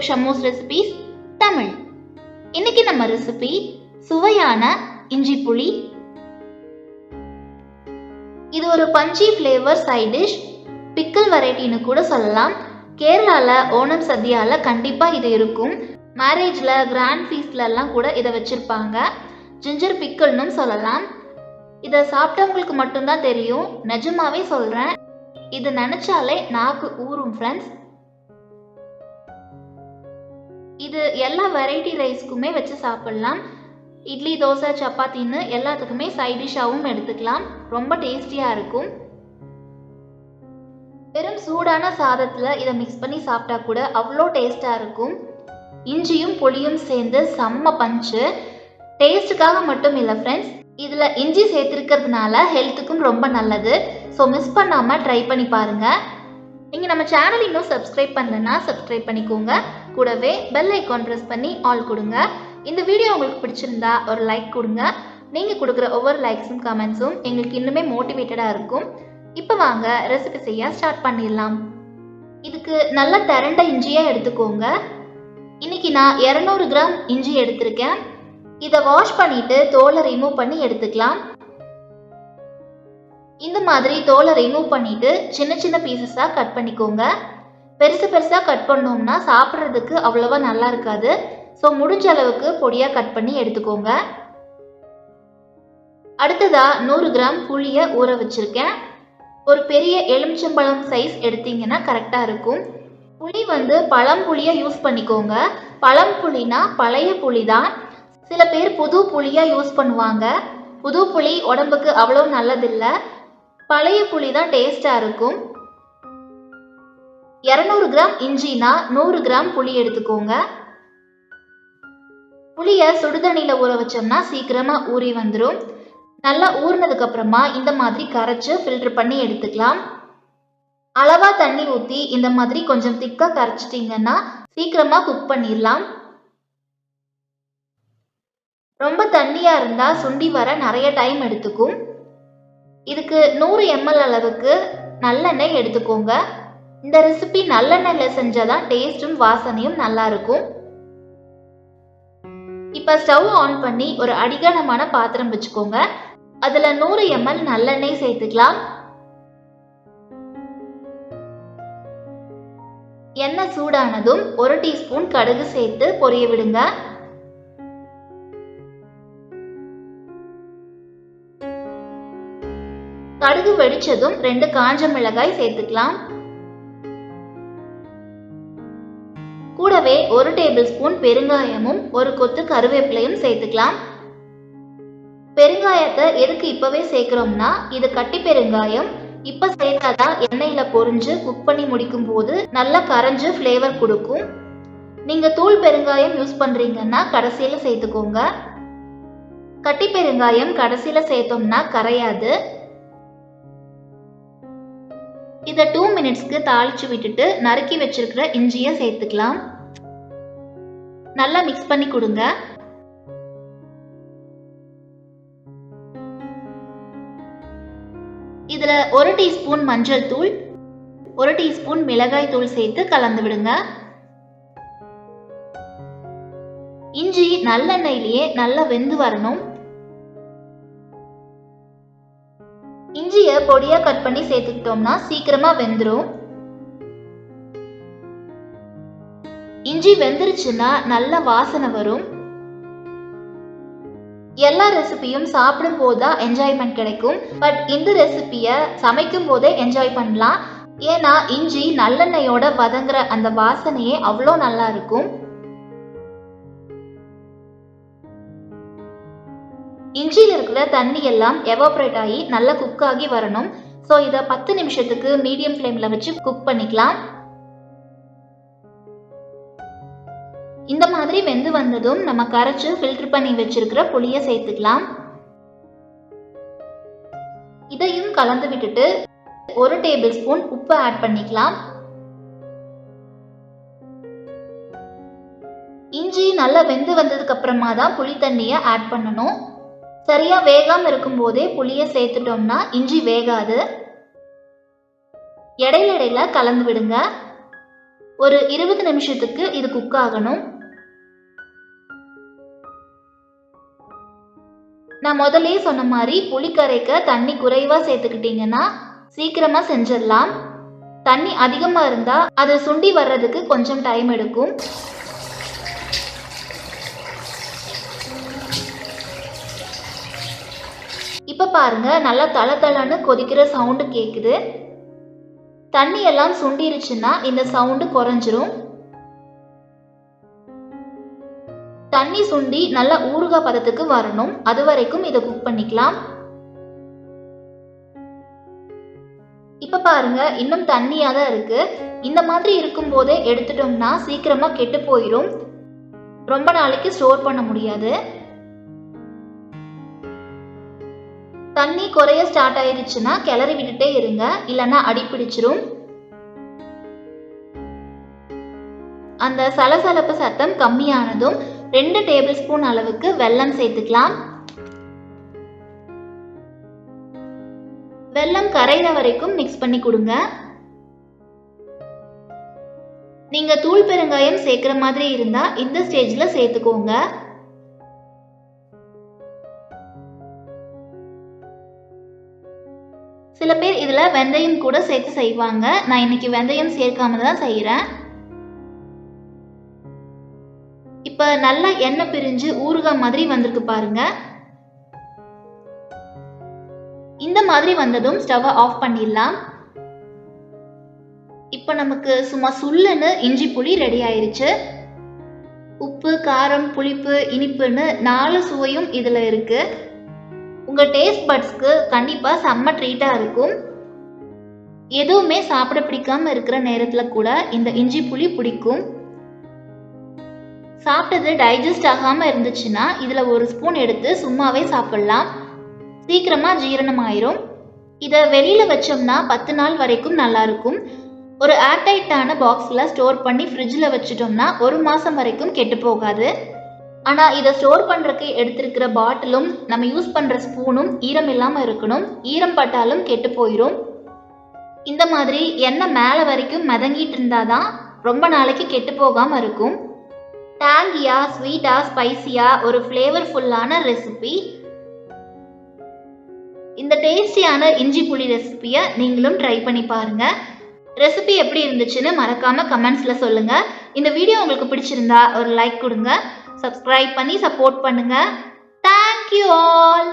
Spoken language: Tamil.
ஷம்மூஸ் ரெசிபீஸ் தமிழ். இன்னைக்கு நம்ம ரெசிபி சுவையான இஞ்சி புளி. இது ஒரு பஞ்சி ஃப்ளேவர் சைட் டிஷ், பிக்கல் வெரைட்டின்னு கூட சொல்லலாம். கேரளால ஓணம் சத்யால கண்டிப்பா இது இருக்கும். மேரேஜ்ல கிராண்ட் ஃபீஸ்ட்ல எல்லாம் கூட இதை வச்சிருப்பாங்க. ஜிஞ்சர் பிக்கல்னும் சொல்லலாம். இதை சாப்பிட்டவங்களுக்கு மட்டும்தான் தெரியும். நிஜமாவே சொல்றேன், இது நினைச்சாலே நாக்கு ஊறும் ஃப்ரெண்ட்ஸ். இது எல்லா வெரைட்டி ரைஸ்க்குமே வச்சு சாப்பிடலாம். இட்லி, தோசை, சப்பாத்தின்னு எல்லாத்துக்குமே சைட் டிஷ்ஷாகவும் எடுத்துக்கலாம். ரொம்ப டேஸ்டியாக இருக்கும். வெறும் சூடான சாதத்தில் இதை மிக்ஸ் பண்ணி சாப்பிட்டா கூட அவ்வளோ டேஸ்டாக இருக்கும். இஞ்சியும் புளியும் சேர்ந்து செம்ம பஞ்சு. டேஸ்ட்டுக்காக மட்டும் இல்லை ஃப்ரெண்ட்ஸ், இதில் இஞ்சி சேர்த்துருக்கிறதுனால ஹெல்த்துக்கும் ரொம்ப நல்லது. ஸோ மிஸ் பண்ணாமல் ட்ரை பண்ணி பாருங்கள். நீங்கள் நம்ம சேனல் இன்னும் சப்ஸ்கிரைப் பண்ணலன்னா சப்ஸ்கிரைப் பண்ணிக்கோங்க. கூடவே பெல் ஐக்கான் ப்ரெஸ் பண்ணி ஆல் கொடுங்க. இந்த வீடியோ உங்களுக்கு பிடிச்சிருந்தா ஒரு லைக் கொடுங்க. நீங்கள் கொடுக்குற ஒவ்வொரு லைக்ஸும் கமெண்ட்ஸும் எங்களுக்கு இன்னுமே மோட்டிவேட்டடாக இருக்கும். இப்போ வாங்க ரெசிபி செய்ய ஸ்டார்ட் பண்ணிடலாம். இதுக்கு நல்ல திரண்ட இஞ்சியாக எடுத்துக்கோங்க. இன்னைக்கு நான் 200 கிராம் இஞ்சி எடுத்திருக்கேன். இதை வாஷ் பண்ணிட்டு தோலை ரிமூவ் பண்ணி எடுத்துக்கலாம். இந்த மாதிரி தோலை ரிமூவ் பண்ணிட்டு சின்ன சின்ன பீசஸாக கட் பண்ணிக்கோங்க. பெருசு பெருசாக கட் பண்ணோம்னா சாப்பிட்றதுக்கு அவ்வளோவா நல்லா இருக்காது. ஸோ முடிஞ்ச அளவுக்கு பொடியாக கட் பண்ணி எடுத்துக்கோங்க. அடுத்ததா 100 கிராம் புளியை ஊற வச்சிருக்கேன். ஒரு பெரிய எலுமிச்சம்பழம் சைஸ் எடுத்தீங்கன்னா கரெக்டாக இருக்கும். புளி பழம் புளியை யூஸ் பண்ணிக்கோங்க. பழம் புளினா பழைய புளி தான். சில பேர் புது புளியாக யூஸ் பண்ணுவாங்க. புது புளி உடம்புக்கு அவ்வளோ நல்லதில்லை. பழைய புளி தான் டேஸ்டாக இருக்கும். 200 கிராம் இஞ்சினா 100 கிராம் புளி எடுத்துக்கோங்க. புளியை சுடுதண்ணியில் ஊற வச்சோம்னா சீக்கிரமாக ஊறி வந்துடும். நல்லா ஊறினதுக்கு அப்புறமா இந்த மாதிரி கரைச்சி ஃபில்டர் பண்ணி எடுத்துக்கலாம். அளவா தண்ணி ஊற்றி இந்த மாதிரி கொஞ்சம் திக்காக கரைச்சிட்டிங்கன்னா சீக்கிரமாக குக் பண்ணிடலாம். ரொம்ப தண்ணியாக இருந்தால் சுண்டி வர நிறைய டைம் எடுத்துக்கும். இதுக்கு 100 ml அளவுக்கு நல்லெண்ணெய் எடுத்துக்கோங்க. இந்த ரெசிபி நல்லெண்ணெயில் செஞ்சாதான் டேஸ்டும் வாசனையும் நல்லா இருக்கும். இப்போ ஸ்டவ் ஆன் பண்ணி ஒரு அடிகனமான பாத்திரம் வச்சுக்கோங்க. அதில் 100 ml நல்லெண்ணெய் சேர்த்துக்கலாம். எண்ணெய் சூடானதும் 1 டீஸ்பூன் கடுகு சேர்த்து பொரிய விடுங்க. கடுகு வெடிச்சதும் 2 காஞ்ச மிளகாய் சேர்த்துக்கலாம். கூடவே 1 டேபிள் ஸ்பூன் பெருங்காயமும் 1 கொத்து கருவேப்பிலையும் சேர்த்துக்கலாம். பெருங்காயத்தை எதுக்கு இப்பவே சேர்க்கிறோம்னா, இது கட்டி பெருங்காயம். இப்ப சேர்த்தாதான் எண்ணெயில பொரிஞ்சு குக் பண்ணி முடிக்கும் போது நல்லா கரைஞ்சு ஃப்ளேவர் கொடுக்கும். நீங்க தூள் பெருங்காயம் யூஸ் பண்றீங்கன்னா கடைசியில சேர்த்துக்கோங்க. கட்டி பெருங்காயம் கடைசியில சேர்த்தோம்னா கரையாது. இதை 2 மினிட்ஸ்க்கு தாளிச்சு விட்டுட்டு நறுக்கி வச்சிருக்கிற இஞ்சியை சேர்த்துக்கலாம். நல்லா மிக்ஸ் பண்ணி கொடுங்க. இதுல 1 டீஸ்பூன் மஞ்சள் தூள், 1 டீஸ்பூன் மிளகாய் தூள் சேர்த்து கலந்து விடுங்க. இஞ்சி நல்லெண்ணெயிலேயே நல்லா வெந்து வரணும். இஞ்சியை பொடியா கட் பண்ணி சேர்த்துக்கிட்டோம்னா சீக்கிரமா வெந்துடும். இஞ்சி வெந்துருச்சுன்னா நல்ல வாசனை வரும். எல்லா ரெசிபியும் சாப்பிடும் போதுதான் என்ஜாய்மெண்ட் கிடைக்கும். பட் இந்த ரெசிபியை சமைக்கும் போதே என்ஜாய் பண்ணலாம். ஏன்னா இஞ்சி நல்லெண்ணெயோட வதங்குற அந்த வாசனையே அவ்வளோ நல்லா இருக்கும். இஞ்சியில் இருக்கிற தண்ணி எல்லாம் எவாப்ரேட் ஆகி நல்லா குக் ஆகி வரணும். ஸோ இதை 10 நிமிஷத்துக்கு மீடியம் ஃப்ளேமில் வச்சு குக் பண்ணிக்கலாம். இந்த மாதிரி வெந்து வந்ததும் நம்ம கரைச்சு ஃபில்டர் பண்ணி வச்சிருக்கிற புளியை சேர்த்துக்கலாம். இதையும் கலந்து விட்டுட்டு 1 டேபிள் ஸ்பூன் உப்பு ஆட் பண்ணிக்கலாம். இஞ்சி நல்லா வெந்து வந்ததுக்கு அப்புறமா தான் புளி தண்ணியை ஆட் பண்ணணும். சரியா வேகாம இருக்கும் போதே புளியை சேர்த்துட்டோம்னா இஞ்சி வேகாது. இடையில கலந்து விடுங்க. ஒரு 20 நிமிஷத்துக்கு இது குக் ஆகணும். நான் முதல்லயே சொன்ன மாதிரி புளி கரைக்க தண்ணி குறைவா சேர்த்துக்கிட்டீங்கன்னா சீக்கிரமா செஞ்சிடலாம். தண்ணி அதிகமா இருந்தா அது சுண்டி வர்றதுக்கு கொஞ்சம் டைம் எடுக்கும். இப்ப பாருங்க, நல்லா தளதளன்னு கொதிக்கிற சவுண்டு கேக்குது. தண்ணி எல்லாம் சுண்டிருச்சுன்னா இந்த சவுண்டு குறைஞ்சிரும். தண்ணி சுண்டி நல்லா ஊறுகாய் பதத்துக்கு வரணும். அது வரைக்கும் இதை குக் பண்ணிக்கலாம். இப்ப பாருங்க, இன்னும் தண்ணியா தான் இருக்கு. இந்த மாதிரி இருக்கும் போதே எடுத்துட்டோம்னா சீக்கிரமா கெட்டு போயிடும். ரொம்ப நாளைக்கு ஸ்டோர் பண்ண முடியாது. தண்ணி குறைய ஸ்டார்ட் ஆயிருச்சுன்னா கிளறி விட்டுட்டே இருங்க, இல்லைன்னா அடி பிடிச்சிரும். அந்த சலசலப்பு சத்தம் கம்மியானதும் 2 டேபிள் ஸ்பூன் அளவுக்கு வெல்லம் சேர்த்துக்கலாம். வெல்லம் கரையிற வரைக்கும் மிக்ஸ் பண்ணி கொடுங்க. நீங்க தூள் பெருங்காயம் சேர்க்கிற மாதிரி இருந்தா இந்த ஸ்டேஜ்ல சேர்த்துக்கோங்க. சில பேர் இதுல வெந்தயம் கூட சேர்த்து செய்வாங்க. நான் இன்னைக்கு வெந்தயம் சேர்க்காம தான் செய்யறேன். இப்ப நல்லா எண்ணெய் பிரிஞ்சு ஊறுகாய் மாதிரி வந்திருக்கு பாருங்க. இந்த மாதிரி வந்ததும் ஸ்டவ் ஆஃப் பண்ணிடலாம். இப்ப நமக்கு சும்மா சுல்லுன்னு இஞ்சி புளி ரெடி ஆயிருச்சு. உப்பு, காரம், புளிப்பு, இனிப்புன்னு 4 சுவையும் இதுல இருக்கு. உங்க டேஸ்ட் பட்ஸ்க்கு கண்டிப்பா செம்ம ட்ரீட்டா இருக்கும். எதுவுமே சாப்பிட பிடிக்காம இருக்கிற நேரத்துல கூட இந்த இஞ்சி புளி பிடிக்கும். சாப்பிட்டது டைஜஸ்ட் ஆகாம இருந்துச்சுன்னா இதுல 1 ஸ்பூன் எடுத்து சும்மாவே சாப்பிடலாம். சீக்கிரமா ஜீரணம் ஆயிரும். இதை வெளியில வச்சோம்னா 10 நாள் வரைக்கும் நல்லா இருக்கும். ஒரு ஏர்டைட்டான பாக்ஸ்ல ஸ்டோர் பண்ணி ஃப்ரிட்ஜில் வச்சுட்டோம்னா 1 மாசம் வரைக்கும் கெட்டு போகாது. ஆனா இதை ஸ்டோர் பண்றதுக்கு எடுத்திருக்கிற பாட்டிலும் நம்ம யூஸ் பண்ற ஸ்பூனும் ஈரம் இல்லாம இருக்கணும். ஈரம் பட்டாலும் கெட்டு போயிடும். இந்த மாதிரி எண்ணெய் மேல வரைக்கும் மிதங்கிட்டு இருந்தாதான் ரொம்ப நாளைக்கு கெட்டு போகாம இருக்கும். டேங்கியா, ஸ்வீட்டா, ஸ்பைசியா ஒரு ஃப்ளேவர்ஃபுல்லான ரெசிபி. இந்த டேஸ்டியான இஞ்சி புளி ரெசிபியை நீங்களும் ட்ரை பண்ணி பாருங்க. ரெசிபி எப்படி இருந்துச்சுன்னு மறக்காம கமெண்ட்ஸ்ல சொல்லுங்க. இந்த வீடியோ உங்களுக்கு பிடிச்சிருந்தா ஒரு லைக் கொடுங்க. சப்ஸ்கிரைப் பண்ணி சப்போர்ட் பண்ணுங்க. Thank you all.